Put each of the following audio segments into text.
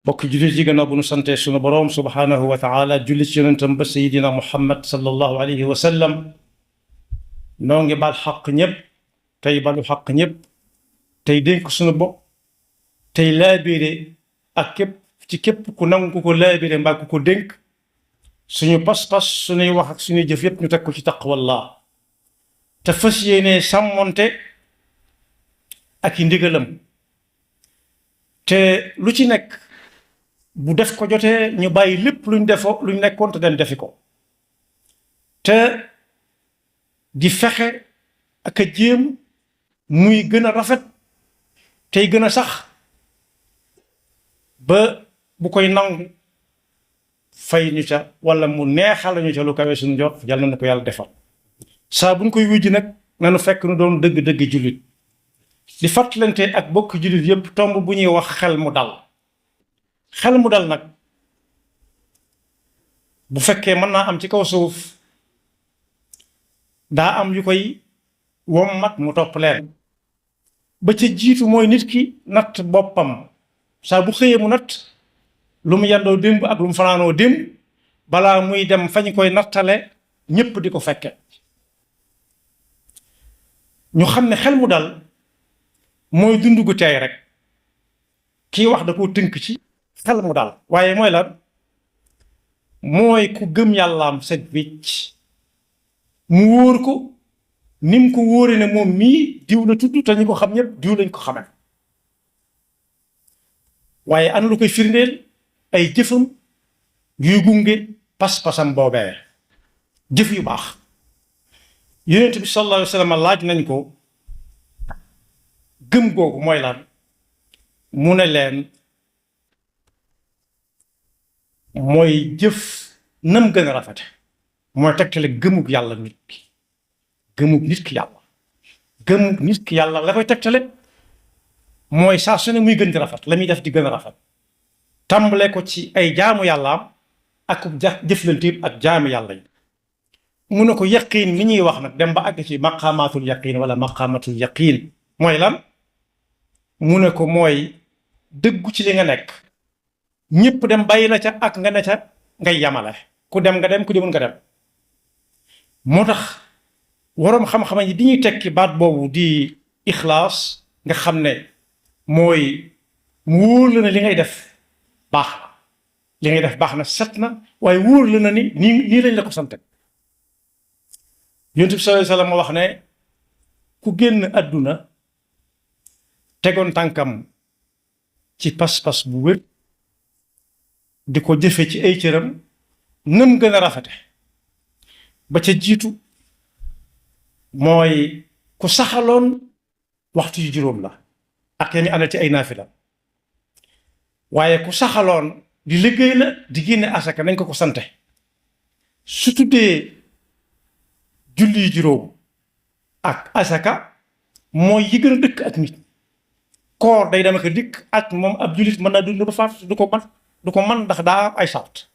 bokk jullit yi gannaaw bu nu sante sunu boroom subhaanahu wa taala julli ci yonentam ba sayidina muhammad sallallahu alayhi wa sallam noo ngi baal xaq ñëpp tey balu xaq ñëpp tey dénk sunu bopp tey laabire ak képp ku nangu ko laabire mbaa ku ko dénk suñu pas-pas suñuy wax ak suñuy jëf yépp ñu teg ko ci taqwallah te fas yéene sàmmonte ak i ndigalam te lu ci nekk bu def ko jotee ñu bàyyi lépp luñ nekkoon te dem defi ko te di fexe ak a jéem muy gën a rafet tey gën a sax ba bu koy nangu fay ñu ca wala mu neexal ñu ca lu kawe suñu jot yàlla na ko yàlla defal saa buñ koy wujj nag nanu fekk nu doon dëgg-dëgg jullit di fàttalante ak bokk jullit yépp tomb bu ñuy wax xel mu dal xel mu dal nag bu fekkee mën naa am ci kaw suuf daa am yu koy wommat mu topp leen ba ca jiitu mooy nit ki natt boppam saa bu xëyee mu natt lu mu yendoo démb ak lu mu fanaanoo démb balaa muy dem fañ koy nattale ñépp di ko fekke ñu xam ne xel mu dal mooy dund gu teey rek kii wax da koo tënk ci xel mu dal waaye mooy lan mooy ku gëm yàllaam set wicc mu wóor ko ni mu ko wóore ne moom mii diw la tudd te ñu ko xam ñëpp diw lañ ko xame waaye ana lu koy firndeel ay jëfam yuy gunge pas-pasam boobee jëf yu baax yonent bi sallallahu alayhi wa sallam laaj nañ ko gëm googu mooy lan mu ne leen mooy jëf nam gën a rafete mooy tegtale gëmug yàlla nit ki gëmug nit ki yàlla gëmug nit ki yàlla la koy tegtale mooy saa su ne muy gën di rafet la muy def di gën a rafet tàmbale ko ci ay jaamu yàllaam ak jëflanteem ak jaamu yàlla yi mu ne ko yaqiin mi ñuy wax nag dem ba àgg ci maqaamaatul yaqiin wala maqaamatul yaqiin mooy lan mu ne ko mooy dëggu ci li nga nekk ñépp dem bàyyi la ca ak nga ne ca ngay yamale ku dem nga dem ku demul nga dem moo tax waroom xam-xam yi bi ñuy tekki baat boobu di ixlaas nga xam ne mooy mu wóor la na li ngay def baax na li ngay def baax na set na waaye wóor la na ni nii lañ la ko sante Yonent bi sallallahu alayhi wa sallam wax ne ku génn àdduna tegoon tànkam ci pas-pas bu wér di ko jëfe ci ay cëram nam gën a rafete ba ca jiitu mooy ku saxaloon waxtu yu juróom la ak yami àndal ci ay naafila waaye ku saxaloon di liggéey la di génne asaka nañ ko sante su tuddee julli yu juróom ak asaka mooy yi gën a dëkk ak nit koor day dama ko dikk ak moom ab jullit mën naa dund ba faat du ko man ndax daa am ay sart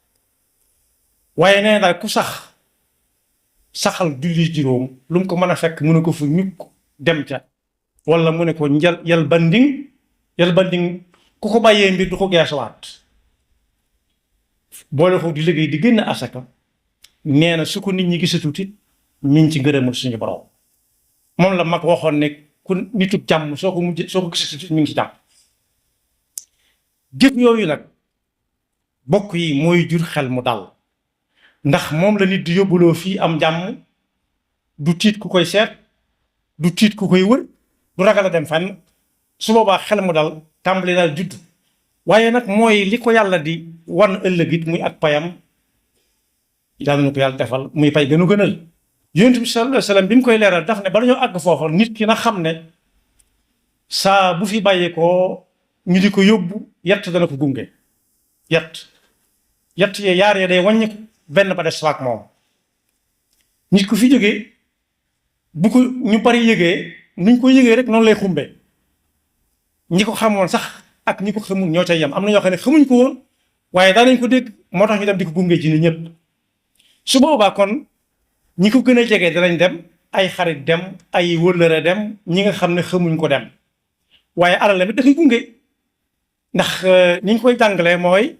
waaye nee daal ku saxal julli juróom lu mu ko mën a fekk mu ne ko fu ñukk dem ca wala mu ne ko yal banding ku ko bàyyee mbir du ko geesuwaat boole ko di liggéey di génn asaka nee na su ko nit ñi gisatutit mi ngi ci ngërëmul suñu borom moom la mag waxoon ne ku nitu jàmm soo ko gisatutit mi ngi ci jàmm jëf yooyu nag bokk yi mooy jur xel mu dal ndax moom la nit di yóbbuloo fii am jàmm du tiit ku koy seet du tiit ku koy wër du ragal a dem fenn su boobaa xel mu dal tàmbali daal judd waaye nag mooy li ko yàlla di wan ëllëg it muy ak payam yàlla na ko yàlla defal muy pay gënu gënal Yonent bi sallallahu alayhi wa sallam bi mu koy leeral daf ne bala ñoo àgg foofa nit ki na xam ne saa bu fi bàyyeekoo ñu di ko yóbbu yett dana ko gunge yett yee yaar ya day wàññi ko benn ba des faak moom nit ku fi jógee bu ko ñu bari yëgee nuñ ko yëgee rek noonu lay xumbe ñi ko xamoon sax ak ñi ko xamul ñoo cay yem am na ñoo xam ne xamuñ ko woon waaye daanañ ko dégg moo tax ñu dem di ko gunge ci ni ñëpp su boobaa kon ñi ko gën a jege danañ dem ay xarit dem ay wëllëre dem ñi nga xam ne xamuñ ko dem waaye alal la dafay gunge ndax ni ñu koy jàngalee mooy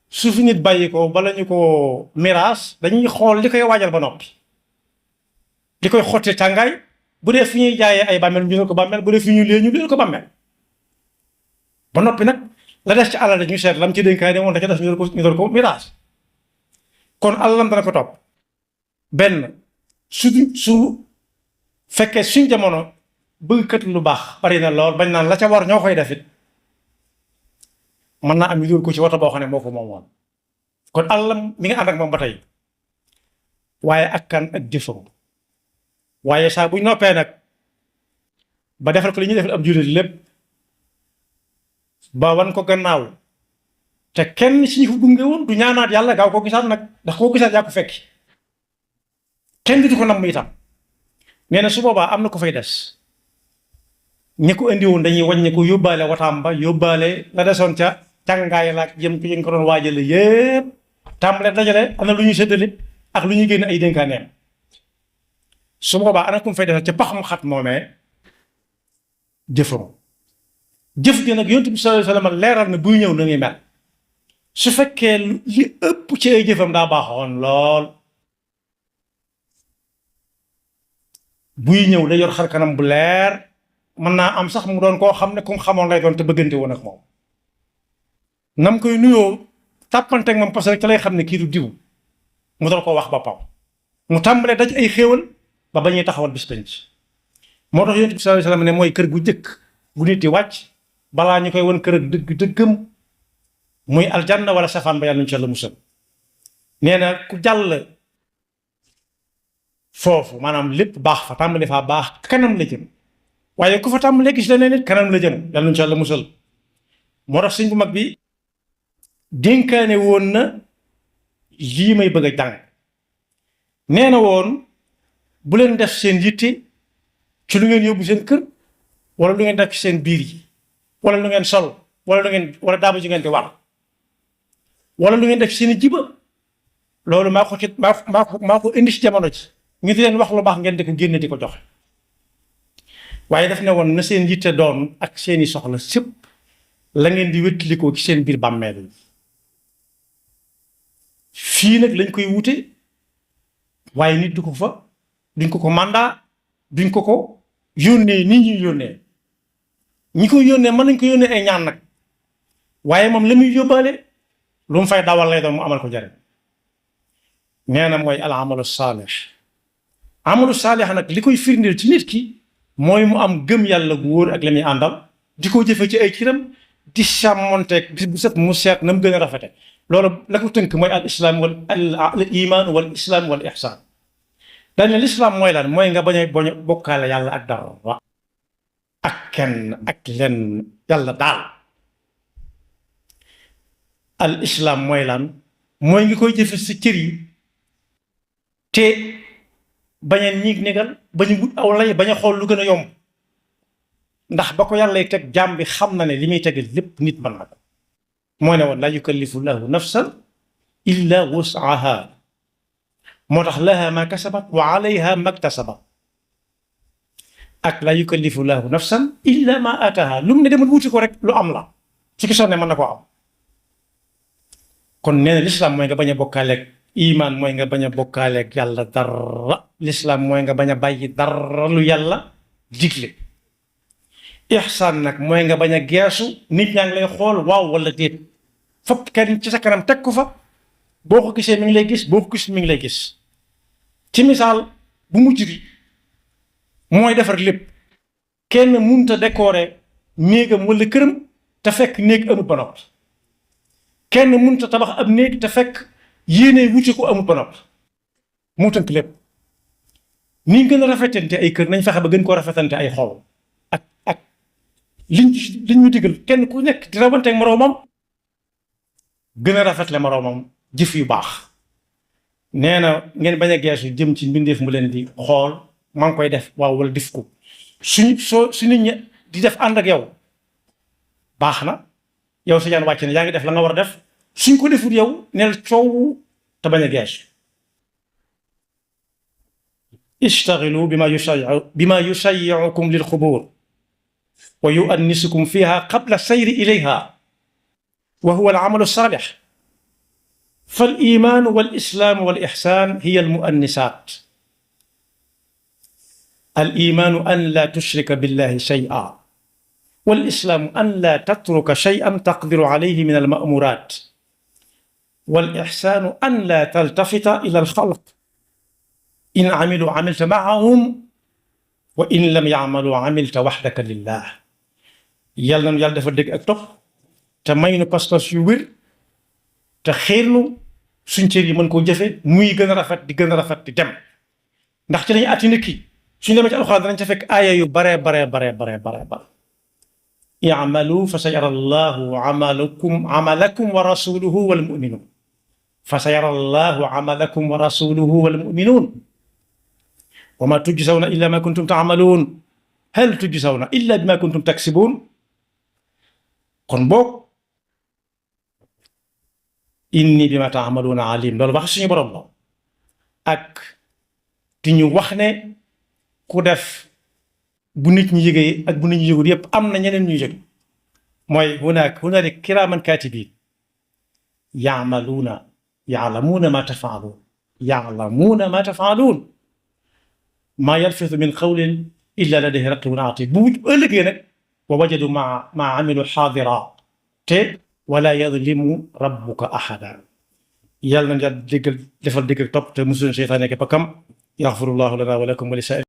su fi nit bàyyi ko bala ñu ko miraas dañuy xool li koy waajal ba noppi li koy xotti tàngaay bu dee fi ñuy jaayee ay bàmmeel ñu leen ko bàmmeel bu dee fi ñuy lee ñu leen ko bàmmeel ba noppi nag la des ci alal ñu seet lam ci dénkaane moom da ca des ñu door ko miraas kon alalam dana ko topp benn su fekkee suñ jamono bëggkat lu baax bari na lool bañ naan la ca war ñoo koy def it mën naa am ñu dóor ko ci woto boo xam ne moo ko moom woon kon alalam mi nga ànd ak moom ba tey waaye ak kan ak jëfam waaye saa buñ noppee nag ba defal ko li ñuy defal am jullit lépp ba wan ko gannaaw te kenn si ñu ko gunge woon du ñaanaat yàlla gaaw ko gisaat nag ndax koo gisaat yaa ko fekki kenn du ko namm itam nee na su boobaa am na ko fay des ñi ko indi woon dañuy wàññi ko yóbbaale wataam ba yóbbaale la desoon ca càngaay la ak jëm ci ñu ko doon waajale yépp tàmbale dajale am na lu ñuy séddale ak lu ñuy génn ay dénkaaneem su boobaa ana ko fay des ca pax mu xat moomee jëfam jëf gi nag yonent bi sallallahu alayhi wasallam leeral na buy ñëw na ngi mel su fekkee li ëpp ci ay jëfam daa baaxoon lool buy ñëw day yor xar kanam bu leer mën naa am sax mu doon koo xam ne ku xamoon lay doon te bëggante woon ak moom nam koy nuyoo tàppante ak moom parce que ca lay xam ne kii du diw mu doon koo wax boppam mu tàmbalee daj ay xéewal ba ba ñuy taxawal bis penc moo tax yonent bi sallallahu alayhi wasallam ne mooy kër gu jëkk bu nit di wàcc balaa ñu koy won kër ak dëggam muy aljanna wala safaan ba yàlla nañu ci Yàlla musal nee na ku jàll foofu maanaam lépp baax fa tàmbali faa baax kanam la jëm waaye ku fa tàmbalee gis leneen nit kanam la jëm yàlla nañu ci Yàlla musal moo tax sëñ bu mag bi dénkaane woon na lii may bëgg a jàng nee na woon bu leen def seen yitte ci lu ngeen yóbbu seen kër wala lu ngeen def ci seen biir yi wala lu ngeen sol wala daaba ji ngeen di war wala lu ngeen def ci seen jiba loolu maa ko indi ci jamono ci ñu di leen wax lu baax ngeen di ko génne di ko joxe waaye daf ne woon na seen yitte doon ak seeni soxla sépp la ngeen di wéttilikoo ci seen biir bàmmeel yi fii nag lañ koy wute waaye nit du ko fa duñ ko mandat duñ ko yónnee nii ñuy yónnee ñi koy yónnee mën nañ ko yónnee ay ñaan nag waaye moom la muy yóbbaale lu mu fay dawal lay doon mu amal ko jariñ nee na mooy al amalu saalix amalu saalix nag li koy firndeel ci nit ki mooy mu am gëm yàlla gu wóor ak la muy àndal di ko jëfe ci ay ciram di sàmmonteeg bis bu set mu seet na mu gën a rafete loolu la ko tënk mooy al islam wal al iman wal islam wal ihsan dañ ne lislaam mooy lan mooy nga bañ a bokkaale yàlla ak dara ak kenn ak lenn yàlla daal al islam mooy lan mooy ngi koy jëfe si cër yi te bañ a ñiig négal bañ a wut aw lay bañ a xool lu gën a yomb ndax ba ko yàllay teg jaam bi xam na ne li muy tegal lépp nit mën na ko mooy ne woon laa yukallifu llahu nafsan illa wus'aha moo tax laha ma kasabat wa alayha maktasabat ak laa yukallifu llahu nafsan illa ma ataha lu mu ne demal wuti ko rek lu am la ci ki sonne mën na koo am kon nee na lislaam mooy nga bañ a bokkaaleeg iman mooy nga bañ a bokkaaleeg yàlla dara lislaam mooy nga bañ a bàyyi dara lu yàlla digle ihsaan nag mooy nga bañ a geesu nit ñaa ngi lay xool waaw wala déet fopp kenn ci sa kanam teg ko fa boo ko gisee mi ngi lay gis boo ko gis mi ngi lay gis ci misaal bu mujj bi mooy defar lépp kenn munta décorer néegam wala këram te fekk néeg amut ba noppi kenn munta tabax ab néeg te fekk yéene wuti ko amut ba noppi mu tënk lépp ni gën a rafetante ay kër nañ fexe ba gën koo rafetante ay xol ak liñ ñu digal kenn ku nekk di rawante ak moroomam gën a rafetle moroomam jëf yu baax nee na ngeen bañ a geesu jëm ci mbindeef mu leen di xool maa ngi koy def waaw wala def ko su nit ñi di def ànd ak yow baax na yow sa jaan wàcc na yaa ngi def la nga war a def suñ ko defut yow neel coow te bañ a geesu ishtagilu bima yushayyi'ukum lil qubur wa yu'annisukum fiha qabla sayri ilayha wa huwa al amalu saalix fal imaanu wal islaamu wal ixsaan hiya al muannisaat. al imaanu an laa tushrika billahi shay'an wal islaamu an laa tatruka shay'an taqdiru alayhi min al ma'muraat wal ixsaanu an laa taltafita ila al xalq in amilu amilta maahum wa in lam yamalu amilta waxdaka lillah. yàlla na yàlla dafa dégg ak topp te may nu pas-pas yu wér te xeerlu suñ cër yi mën koo jëfe muy gën a rafet di gën a rafet di dem ndax ci lañu àtti nit ki. suñu demee ci alxuraan danañ ca fekk aaya yu baree baree baree baree baree bare i'malu fa sa yara allahu amalakum wa rasuluhu wal mu'minun fa sa yara allahu amalakum wa rasuluhu wal mu'minun wa ma tujzawna illa ma kuntum ta'malun hal tujzawna illa bima kuntum taksibun. kon boog inni bima ta'maluna alim loolu wax suñu borom la ak di ñu wax ne ku def bu nit ñi yëgee ak bu nit ñi yëgul yëpp am na ñeneen ñuy yëg mooy hunaaka kiraaman kaatibiin ya'lamuuna maa taf'aluun maa yalfizu min qawlin illaa ladayhi raqiibun atiid. bu ëllëgee nag wa wajadu maa amilu xaadiraa te wala yadlimu rabbuka ahadan. yàlla na defal dégg topp te musul seytaane ak bakam. yaxfirullahu lana wa lakum wa li